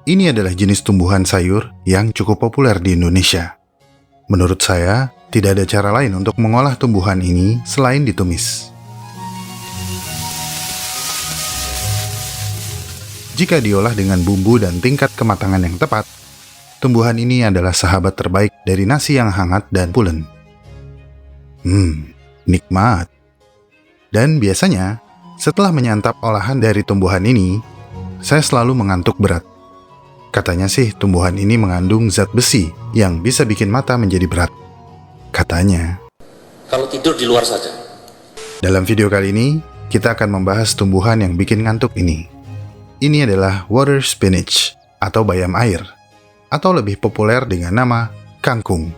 Ini adalah jenis tumbuhan sayur yang cukup populer di Indonesia. Menurut saya, tidak ada cara lain untuk mengolah tumbuhan ini selain ditumis. Jika diolah dengan bumbu dan tingkat kematangan yang tepat, tumbuhan ini adalah sahabat terbaik dari nasi yang hangat dan pulen. Nikmat. Dan biasanya, setelah menyantap olahan dari tumbuhan ini, saya selalu mengantuk berat. Katanya sih tumbuhan ini mengandung zat besi yang bisa bikin mata menjadi berat. Katanya. Kalau tidur di luar saja. Dalam video kali ini, kita akan membahas tumbuhan yang bikin ngantuk ini. Ini adalah water spinach atau bayam air, atau lebih populer dengan nama kangkung.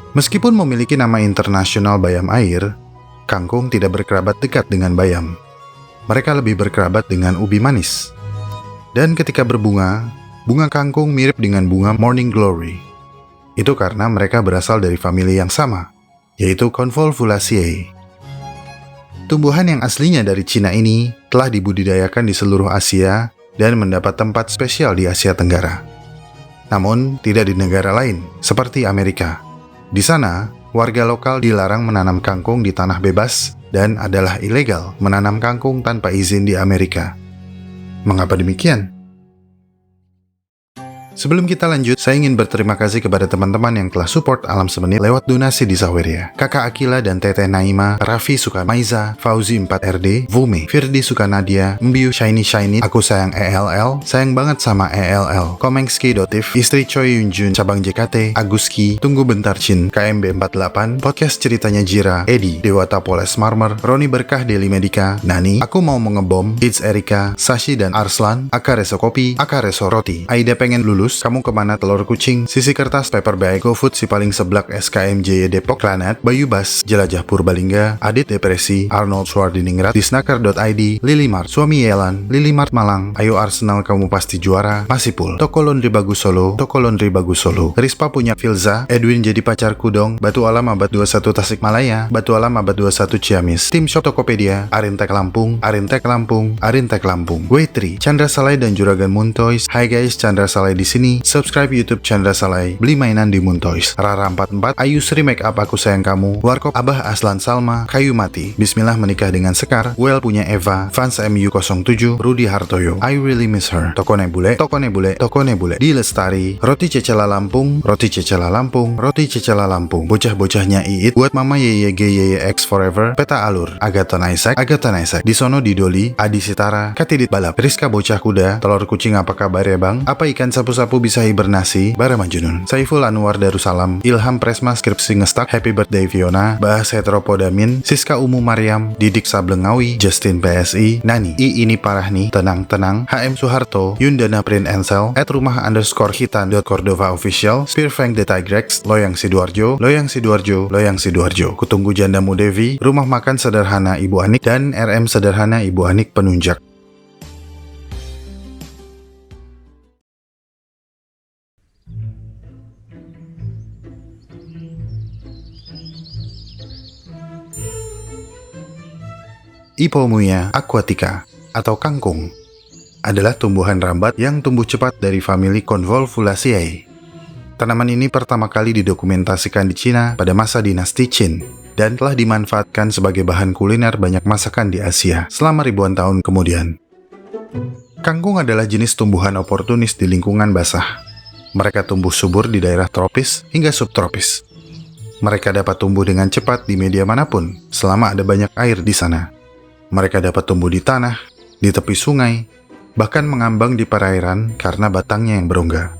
Meskipun memiliki nama internasional bayam air, kangkung tidak berkerabat dekat dengan bayam. Mereka lebih berkerabat dengan ubi manis. Dan ketika berbunga, bunga kangkung mirip dengan bunga morning glory. Itu karena mereka berasal dari famili yang sama, yaitu Convolvulaceae. Tumbuhan yang aslinya dari Cina ini telah dibudidayakan di seluruh Asia dan mendapat tempat spesial di Asia Tenggara. Namun, tidak di negara lain, seperti Amerika. Di sana, warga lokal dilarang menanam kangkung di tanah bebas dan adalah ilegal menanam kangkung tanpa izin di Amerika. Mengapa demikian? Sebelum kita lanjut, saya ingin berterima kasih kepada teman-teman yang telah support Alam Semenit lewat donasi di Saweria. Kakak Akila dan Teteh Naima, Raffi Sukamaiza, Fauzi 4RD, Vume, Firdi Sukanadia, Mbiu Shiny, Aku Sayang ELL, Sayang Banget Sama ELL, Komengski Dotif, Istri Choi Yunjun, Cabang JKT, Aguski, Tunggu Bentar Chin, KMB 48, Podcast Ceritanya Jira, Edi, Dewata Poles Marmer, Roni Berkah Deli Medika, Nani, Aku Mau Mengebom, Kids Erika, Sashi dan Arslan, Akareso Kopi, Akareso Roti, Aida Pengen Lulus, Kamu Kemana Telur Kucing, Sisi Kertas Paper Bag, GoFood Si Paling Seblak SKMJ Depok, Planet, Bayu Bas, Jelajah Purbalingga, Adit Depresi, Arnold Swardiningrat, Disnaker.id, Lilimart, Suami Yelan, Lilimart Malang, Ayo Arsenal Kamu Pasti Juara, Masipul, Toko Laundry Bagus Solo, Rispa Punya Filza, Edwin Jadi Pacarku Dong, Batu Alam Abad 21 Tasikmalaya, Batu Alam Abad 21 Ciamis, Tim Shop Tokopedia, Arintek Lampung, Wetri, Chandra Salai dan Juragan Muntoys. Hai guys, Chandra Salai di sini. Subscribe YouTube Chandra Salai, beli mainan di Muntoys. Rara 44, Ayu Sri Make Up Aku Sayang Kamu, Warkop Abah Aslan Salma, Kayu Mati, Bismillah Menikah Dengan Sekar, Well Punya Eva, Fans MU07, Rudi Hartoyo, I Really Miss Her, Toko Nebule, Di Lestari, Roti Cecela Lampung, Bocah-bocahnya Iit, Buat Mama Yeye G Yeye X Forever, Peta Alur, Agaton Isaac, Disono Didoli, Adi Sitara, Katidit Balap, Rizka Bocah Kuda, Telur Kucing Apa Kabar ya Bang, Apa Ikan Sapu-Sapu Bisa Hibernasi, Bara Majunun, Saiful Anwar Darussalam, Ilham Presma Skripsi Ngestak, Happy Birthday Fiona, Bahas Heteropodamin, Siska Umu Mariam, Didik Sablengawi, Justin PSI, Nani, I Ini Parah Nih, Tenang, HM Suharto, Yundana Print Ensel, @rumah_hitan.cordova official, Spearfang The Tigrex, Loyang Sidoarjo, Kutunggu Jandamu Devi, Rumah Makan Sederhana Ibu Anik, dan RM Sederhana Ibu Anik Penunjak. Ipomoea aquatica atau kangkung adalah tumbuhan rambat yang tumbuh cepat dari famili Convolvulaceae. Tanaman ini pertama kali didokumentasikan di Cina pada masa dinasti Qin dan telah dimanfaatkan sebagai bahan kuliner banyak masakan di Asia selama ribuan tahun kemudian. Kangkung adalah jenis tumbuhan oportunis di lingkungan basah. Mereka tumbuh subur di daerah tropis hingga subtropis. Mereka dapat tumbuh dengan cepat di media manapun selama ada banyak air di sana. Mereka dapat tumbuh di tanah, di tepi sungai, bahkan mengambang di perairan karena batangnya yang berongga.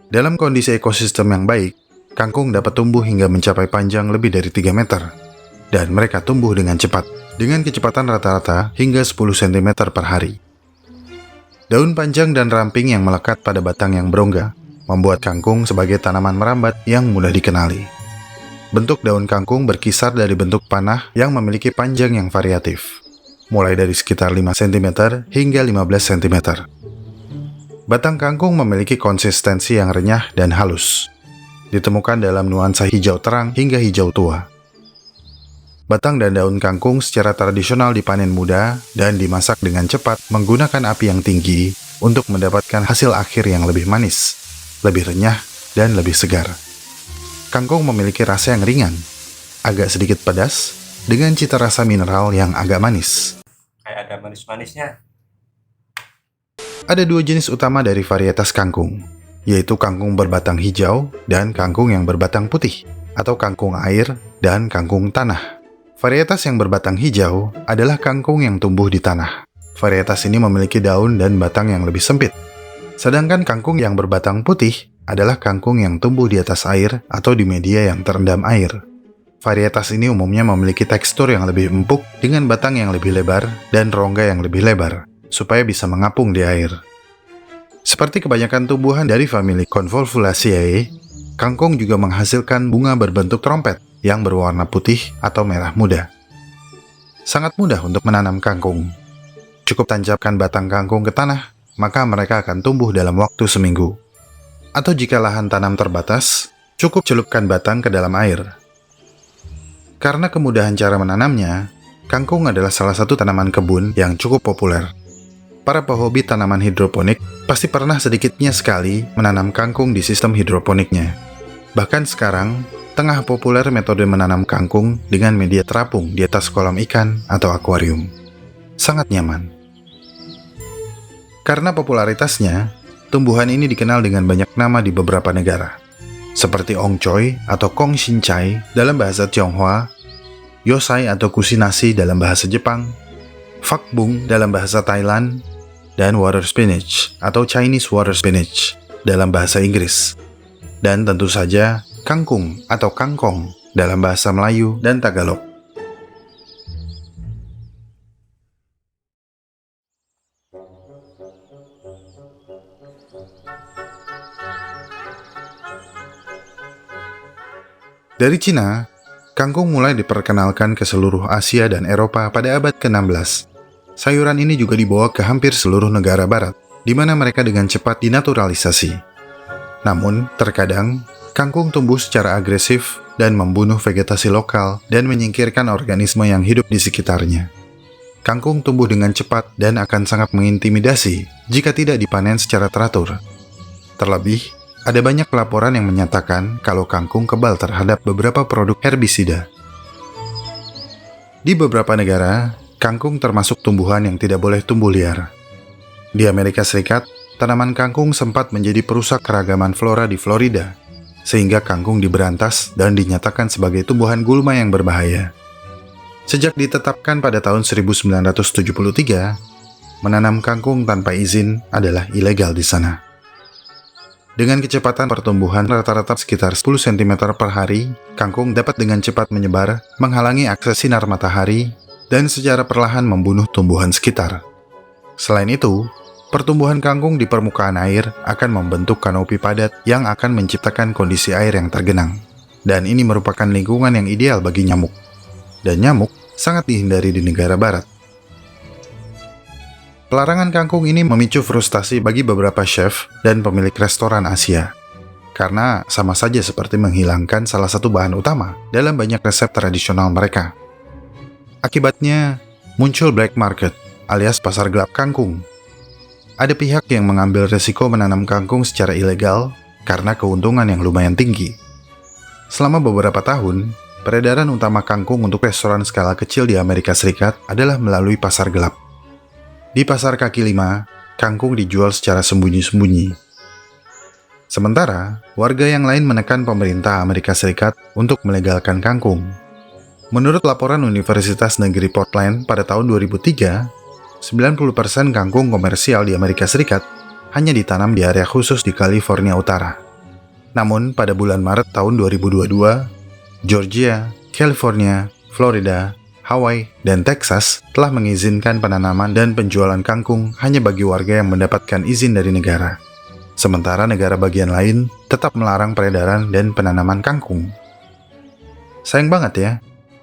Dalam kondisi ekosistem yang baik, kangkung dapat tumbuh hingga mencapai panjang lebih dari 3 meter. Dan mereka tumbuh dengan cepat, dengan kecepatan rata-rata hingga 10 cm per hari. Daun panjang dan ramping yang melekat pada batang yang berongga membuat kangkung sebagai tanaman merambat yang mudah dikenali. Bentuk daun kangkung berkisar dari bentuk panah yang memiliki panjang yang variatif, mulai dari sekitar 5 cm hingga 15 cm. Batang kangkung memiliki konsistensi yang renyah dan halus. ditemukan dalam nuansa hijau terang hingga hijau tua. Batang dan daun kangkung secara tradisional dipanen muda dan dimasak dengan cepat menggunakan api yang tinggi untuk mendapatkan hasil akhir yang lebih manis, lebih renyah, dan lebih segar. Kangkung memiliki rasa yang ringan, agak sedikit pedas, dengan cita rasa mineral yang agak manis. Kayak ada manis-manisnya. Ada dua jenis utama dari varietas kangkung, yaitu kangkung berbatang hijau dan kangkung yang berbatang putih, atau kangkung air dan kangkung tanah. Varietas yang berbatang hijau adalah kangkung yang tumbuh di tanah. Varietas ini memiliki daun dan batang yang lebih sempit. Sedangkan kangkung yang berbatang putih adalah kangkung yang tumbuh di atas air atau di media yang terendam air. Varietas ini umumnya memiliki tekstur yang lebih empuk dengan batang yang lebih lebar dan rongga yang lebih lebar, supaya bisa mengapung di air. Seperti kebanyakan tumbuhan dari famili Convolvulaceae, kangkung juga menghasilkan bunga berbentuk trompet yang berwarna putih atau merah muda. Sangat mudah untuk menanam kangkung. Cukup tancapkan batang kangkung ke tanah, maka mereka akan tumbuh dalam waktu seminggu. Atau jika lahan tanam terbatas, cukup celupkan batang ke dalam air. Karena kemudahan cara menanamnya, kangkung adalah salah satu tanaman kebun yang cukup populer. Para pehobi tanaman hidroponik pasti pernah sedikitnya sekali menanam kangkung di sistem hidroponiknya. Bahkan sekarang, tengah populer metode menanam kangkung dengan media terapung di atas kolam ikan atau akuarium. Sangat nyaman. Karena popularitasnya, tumbuhan ini dikenal dengan banyak nama di beberapa negara, seperti ongcoy atau kong shincai dalam bahasa Tionghoa, yosai atau kusinasi dalam bahasa Jepang, fakbung dalam bahasa Thailand, dan water spinach atau Chinese water spinach dalam bahasa Inggris. Dan tentu saja kangkung atau kangkong dalam bahasa Melayu dan Tagalog. Dari Cina, kangkung mulai diperkenalkan ke seluruh Asia dan Eropa pada abad ke-16. Sayuran ini juga dibawa ke hampir seluruh negara barat, di mana mereka dengan cepat dinaturalisasi. Namun, terkadang, kangkung tumbuh secara agresif dan membunuh vegetasi lokal dan menyingkirkan organisme yang hidup di sekitarnya. Kangkung tumbuh dengan cepat dan akan sangat mengintimidasi jika tidak dipanen secara teratur. Terlebih, ada banyak laporan yang menyatakan kalau kangkung kebal terhadap beberapa produk herbisida. Di beberapa negara, kangkung termasuk tumbuhan yang tidak boleh tumbuh liar. Di Amerika Serikat, tanaman kangkung sempat menjadi perusak keragaman flora di Florida, sehingga kangkung diberantas dan dinyatakan sebagai tumbuhan gulma yang berbahaya. Sejak ditetapkan pada tahun 1973, menanam kangkung tanpa izin adalah ilegal di sana. Dengan kecepatan pertumbuhan rata-rata sekitar 10 cm per hari, kangkung dapat dengan cepat menyebar, menghalangi akses sinar matahari, dan secara perlahan membunuh tumbuhan sekitar. Selain itu, pertumbuhan kangkung di permukaan air akan membentuk kanopi padat yang akan menciptakan kondisi air yang tergenang. Dan ini merupakan lingkungan yang ideal bagi nyamuk. Dan nyamuk sangat dihindari di negara barat. Pelarangan kangkung ini memicu frustasi bagi beberapa chef dan pemilik restoran Asia. Karena sama saja seperti menghilangkan salah satu bahan utama dalam banyak resep tradisional mereka. Akibatnya, muncul black market alias pasar gelap kangkung. Ada pihak yang mengambil resiko menanam kangkung secara ilegal karena keuntungan yang lumayan tinggi. Selama beberapa tahun, peredaran utama kangkung untuk restoran skala kecil di Amerika Serikat adalah melalui pasar gelap. Di pasar kaki lima, kangkung dijual secara sembunyi-sembunyi. Sementara, warga yang lain menekan pemerintah Amerika Serikat untuk melegalkan kangkung. Menurut laporan Universitas Negeri Portland pada tahun 2003, 90% kangkung komersial di Amerika Serikat hanya ditanam di area khusus di California Utara. Namun, pada bulan Maret tahun 2022, Georgia, California, Florida, Hawaii, dan Texas telah mengizinkan penanaman dan penjualan kangkung hanya bagi warga yang mendapatkan izin dari negara. Sementara negara bagian lain tetap melarang peredaran dan penanaman kangkung. Sayang banget ya.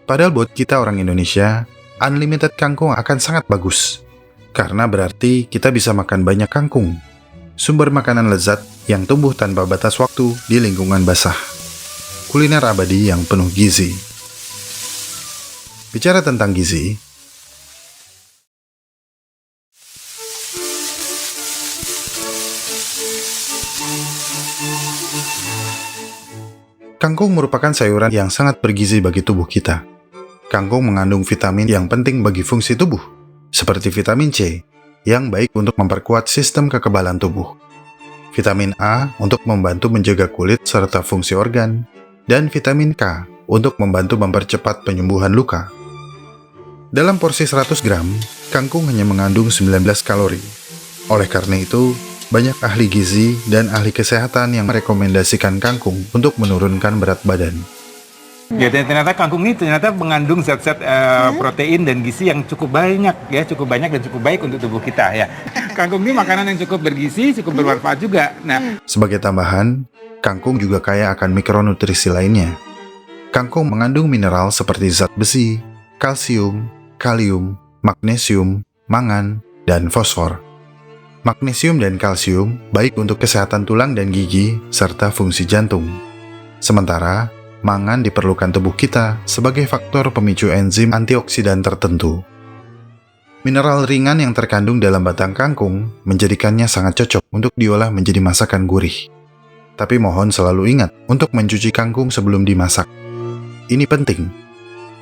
Padahal buat kita orang Indonesia, unlimited kangkung akan sangat bagus. Karena berarti kita bisa makan banyak kangkung. Sumber makanan lezat yang tumbuh tanpa batas waktu di lingkungan basah. kuliner abadi yang penuh gizi. Bicara tentang gizi, kangkung merupakan sayuran yang sangat bergizi bagi tubuh kita. Kangkung mengandung vitamin yang penting bagi fungsi tubuh, seperti vitamin C, yang baik untuk memperkuat sistem kekebalan tubuh. Vitamin A untuk membantu menjaga kulit serta fungsi organ, dan vitamin K untuk membantu mempercepat penyembuhan luka. Dalam porsi 100 gram, kangkung hanya mengandung 19 kalori. Oleh karena itu, banyak ahli gizi dan ahli kesehatan yang merekomendasikan kangkung untuk menurunkan berat badan. Ya, ternyata kangkung ini ternyata mengandung zat-zat protein dan gizi yang cukup banyak dan cukup baik untuk tubuh kita ya. Kangkung ini makanan yang cukup bergizi, cukup bermanfaat juga. Nah, sebagai tambahan, kangkung juga kaya akan mikronutrisi lainnya. Kangkung mengandung mineral seperti zat besi, kalsium, kalium, magnesium, mangan, dan fosfor. Magnesium dan kalsium baik untuk kesehatan tulang dan gigi serta fungsi jantung. Sementara, mangan diperlukan tubuh kita sebagai faktor pemicu enzim antioksidan tertentu. Mineral ringan yang terkandung dalam batang kangkung menjadikannya sangat cocok untuk diolah menjadi masakan gurih. Tapi mohon selalu ingat untuk mencuci kangkung sebelum dimasak. Ini penting,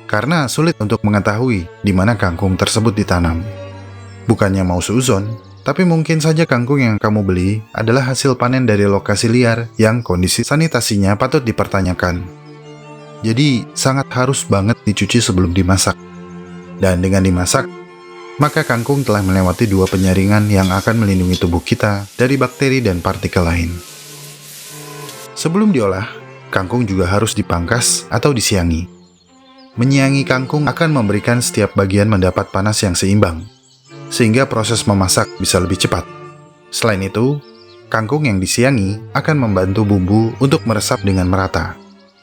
karena sulit untuk mengetahui di mana kangkung tersebut ditanam. Bukannya mau suuzon, tapi mungkin saja kangkung yang kamu beli adalah hasil panen dari lokasi liar yang kondisi sanitasinya patut dipertanyakan. Jadi, sangat harus banget dicuci sebelum dimasak. Dan dengan dimasak, maka kangkung telah melewati 2 penyaringan yang akan melindungi tubuh kita dari bakteri dan partikel lain. Sebelum diolah, kangkung juga harus dipangkas atau disiangi. Menyiangi kangkung akan memberikan setiap bagian mendapat panas yang seimbang, sehingga proses memasak bisa lebih cepat. Selain itu, kangkung yang disiangi akan membantu bumbu untuk meresap dengan merata.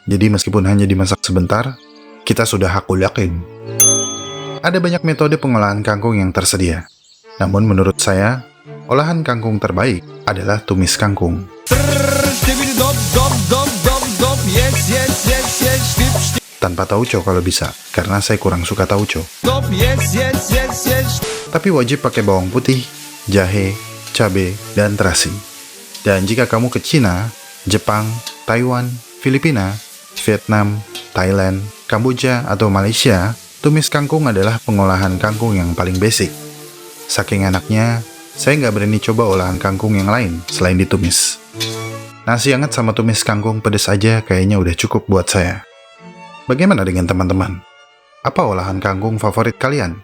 Jadi meskipun hanya dimasak sebentar, kita sudah hakul yakin. Ada banyak metode pengolahan kangkung yang tersedia. Namun menurut saya, olahan kangkung terbaik adalah tumis kangkung. Tanpa tauco kalau bisa, karena saya kurang suka tauco. Tapi wajib pakai bawang putih, jahe, cabai, dan terasi. Dan jika kamu ke Cina, Jepang, Taiwan, Filipina, Vietnam, Thailand, Kamboja, atau Malaysia, tumis kangkung adalah pengolahan kangkung yang paling basic. Saking enaknya, saya nggak berani coba olahan kangkung yang lain selain ditumis. Nasi hangat sama tumis kangkung pedas aja kayaknya udah cukup buat saya. Bagaimana dengan teman-teman? Apa olahan kangkung favorit kalian?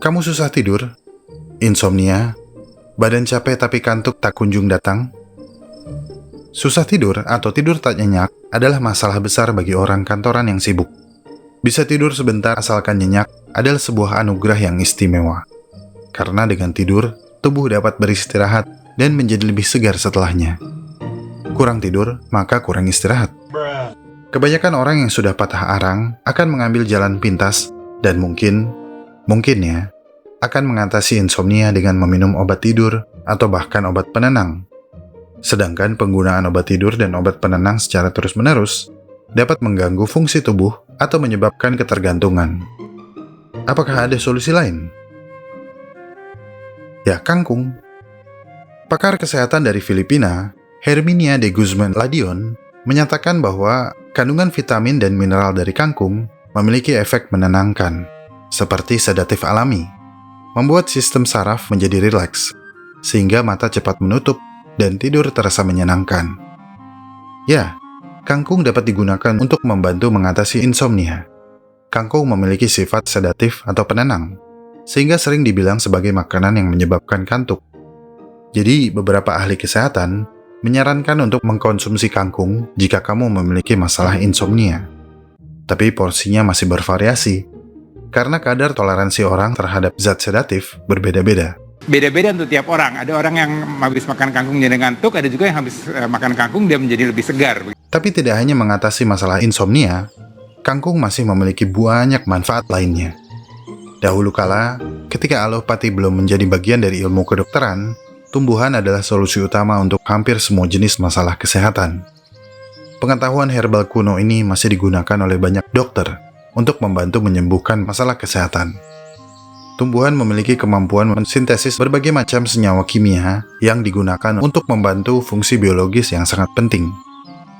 Kamu susah tidur? Insomnia? Badan capek tapi kantuk tak kunjung datang? Susah tidur atau tidur tak nyenyak adalah masalah besar bagi orang kantoran yang sibuk. Bisa tidur sebentar asalkan nyenyak adalah sebuah anugerah yang istimewa. Karena dengan tidur, tubuh dapat beristirahat dan menjadi lebih segar setelahnya. Kurang tidur, maka kurang istirahat. Kebanyakan orang yang sudah patah arang akan mengambil jalan pintas dan mungkin ya, akan mengatasi insomnia dengan meminum obat tidur atau bahkan obat penenang. Sedangkan penggunaan obat tidur dan obat penenang secara terus-menerus dapat mengganggu fungsi tubuh atau menyebabkan ketergantungan. Apakah ada solusi lain? Ya, kangkung. Pakar kesehatan dari Filipina, Herminia de Guzman Ladion, menyatakan bahwa kandungan vitamin dan mineral dari kangkung memiliki efek menenangkan, seperti sedatif alami, membuat sistem saraf menjadi rileks, sehingga mata cepat menutup dan tidur terasa menyenangkan. Ya, kangkung dapat digunakan untuk membantu mengatasi insomnia. Kangkung memiliki sifat sedatif atau penenang, sehingga sering dibilang sebagai makanan yang menyebabkan kantuk. Jadi, beberapa ahli kesehatan menyarankan untuk mengkonsumsi kangkung jika kamu memiliki masalah insomnia. Tapi porsinya masih bervariasi, karena kadar toleransi orang terhadap zat sedatif berbeda-beda. Beda-beda untuk tiap orang. Ada orang yang habis makan kangkung jadi ngantuk, ada juga yang habis makan kangkung dia menjadi lebih segar. Tapi tidak hanya mengatasi masalah insomnia, kangkung masih memiliki banyak manfaat lainnya. Dahulu kala, ketika alopati belum menjadi bagian dari ilmu kedokteran, tumbuhan adalah solusi utama untuk hampir semua jenis masalah kesehatan. Pengetahuan herbal kuno ini masih digunakan oleh banyak dokter untuk membantu menyembuhkan masalah kesehatan. Tumbuhan memiliki kemampuan mensintesis berbagai macam senyawa kimia yang digunakan untuk membantu fungsi biologis yang sangat penting.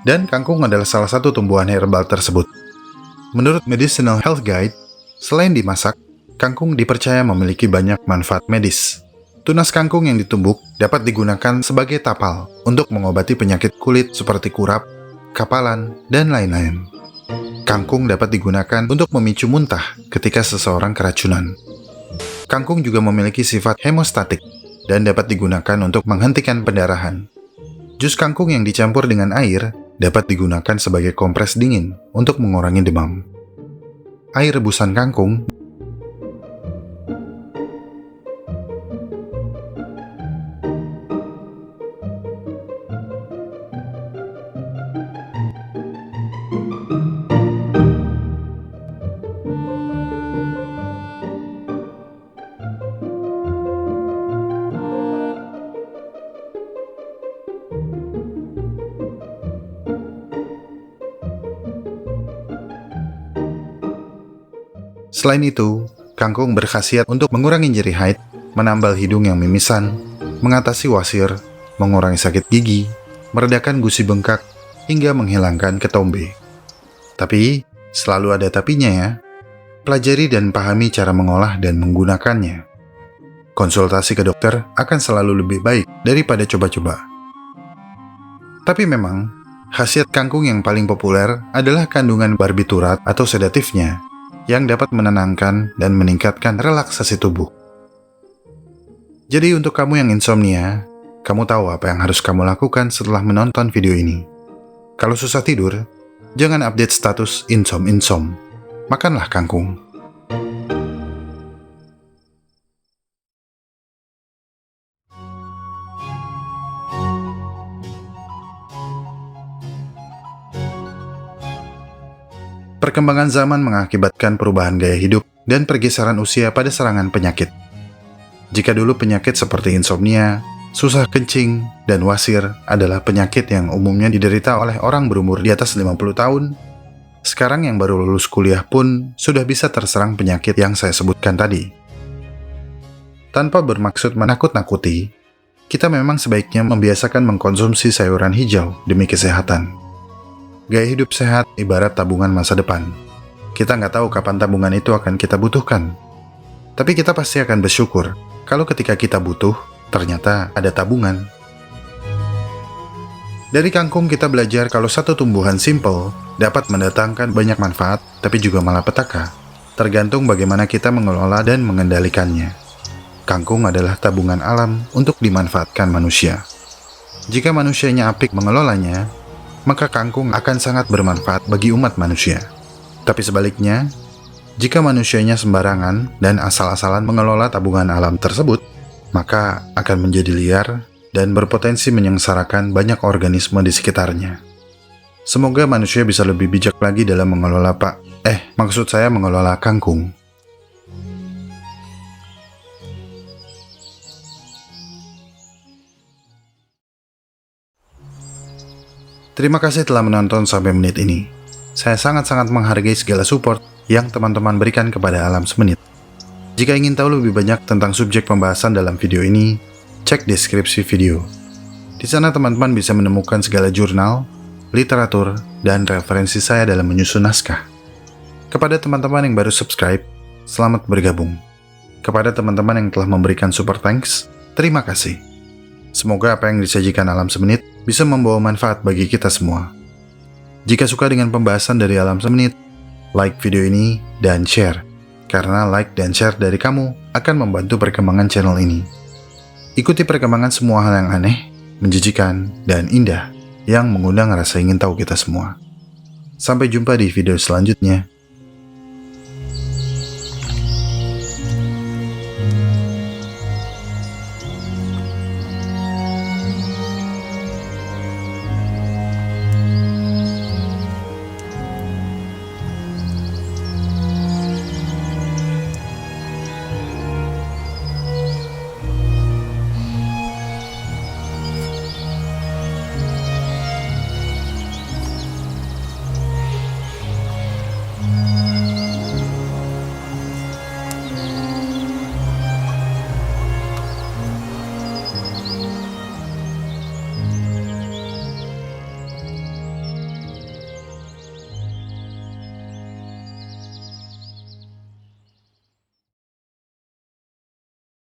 Dan kangkung adalah salah satu tumbuhan herbal tersebut. Menurut Medicinal Health Guide, selain dimasak, kangkung dipercaya memiliki banyak manfaat medis. Tunas kangkung yang ditumbuk dapat digunakan sebagai tapal untuk mengobati penyakit kulit seperti kurap, kapalan, dan lain-lain. Kangkung dapat digunakan untuk memicu muntah ketika seseorang keracunan. Kangkung juga memiliki sifat hemostatik dan dapat digunakan untuk menghentikan pendarahan. Jus kangkung yang dicampur dengan air dapat digunakan sebagai kompres dingin untuk mengurangi demam. Air rebusan kangkung Selain itu, kangkung berkhasiat untuk mengurangi nyeri haid, menambal hidung yang mimisan, mengatasi wasir, mengurangi sakit gigi, meredakan gusi bengkak, hingga menghilangkan ketombe. Tapi, selalu ada tapinya ya. Pelajari dan pahami cara mengolah dan menggunakannya. Konsultasi ke dokter akan selalu lebih baik daripada coba-coba. Tapi memang, khasiat kangkung yang paling populer adalah kandungan barbiturat atau sedatifnya, yang dapat menenangkan dan meningkatkan relaksasi tubuh. Jadi untuk kamu yang insomnia, kamu tahu apa yang harus kamu lakukan setelah menonton video ini. Kalau susah tidur, jangan update status insom. Makanlah kangkung. Perkembangan zaman mengakibatkan perubahan gaya hidup dan pergeseran usia pada serangan penyakit. Jika dulu penyakit seperti insomnia, susah kencing, dan wasir adalah penyakit yang umumnya diderita oleh orang berumur di atas 50 tahun, sekarang yang baru lulus kuliah pun sudah bisa terserang penyakit yang saya sebutkan tadi. Tanpa bermaksud menakut-nakuti, kita memang sebaiknya membiasakan mengkonsumsi sayuran hijau demi kesehatan. Gaya hidup sehat ibarat tabungan masa depan. Kita nggak tahu kapan tabungan itu akan kita butuhkan. Tapi kita pasti akan bersyukur kalau ketika kita butuh, ternyata ada tabungan. Dari kangkung kita belajar kalau satu tumbuhan simple dapat mendatangkan banyak manfaat, tapi juga malapetaka, tergantung bagaimana kita mengelola dan mengendalikannya. Kangkung adalah tabungan alam untuk dimanfaatkan manusia. Jika manusianya apik mengelolanya, maka kangkung akan sangat bermanfaat bagi umat manusia. Tapi sebaliknya, jika manusianya sembarangan dan asal-asalan mengelola tabungan alam tersebut, maka akan menjadi liar dan berpotensi menyengsarakan banyak organisme di sekitarnya. Semoga manusia bisa lebih bijak lagi dalam mengelola mengelola kangkung. Terima kasih telah menonton sampai menit ini. Saya sangat-sangat menghargai segala support yang teman-teman berikan kepada Alam Semenit. Jika ingin tahu lebih banyak tentang subjek pembahasan dalam video ini, cek deskripsi video. Di sana teman-teman bisa menemukan segala jurnal, literatur, dan referensi saya dalam menyusun naskah. Kepada teman-teman yang baru subscribe, selamat bergabung. Kepada teman-teman yang telah memberikan super thanks, terima kasih. Semoga apa yang disajikan Alam Semenit bisa membawa manfaat bagi kita semua. Jika suka dengan pembahasan dari Alam Semenit, like video ini dan share, karena like dan share dari kamu akan membantu perkembangan channel ini. Ikuti perkembangan semua hal yang aneh, menjijikan, dan indah yang mengundang rasa ingin tahu kita semua. Sampai jumpa di video selanjutnya.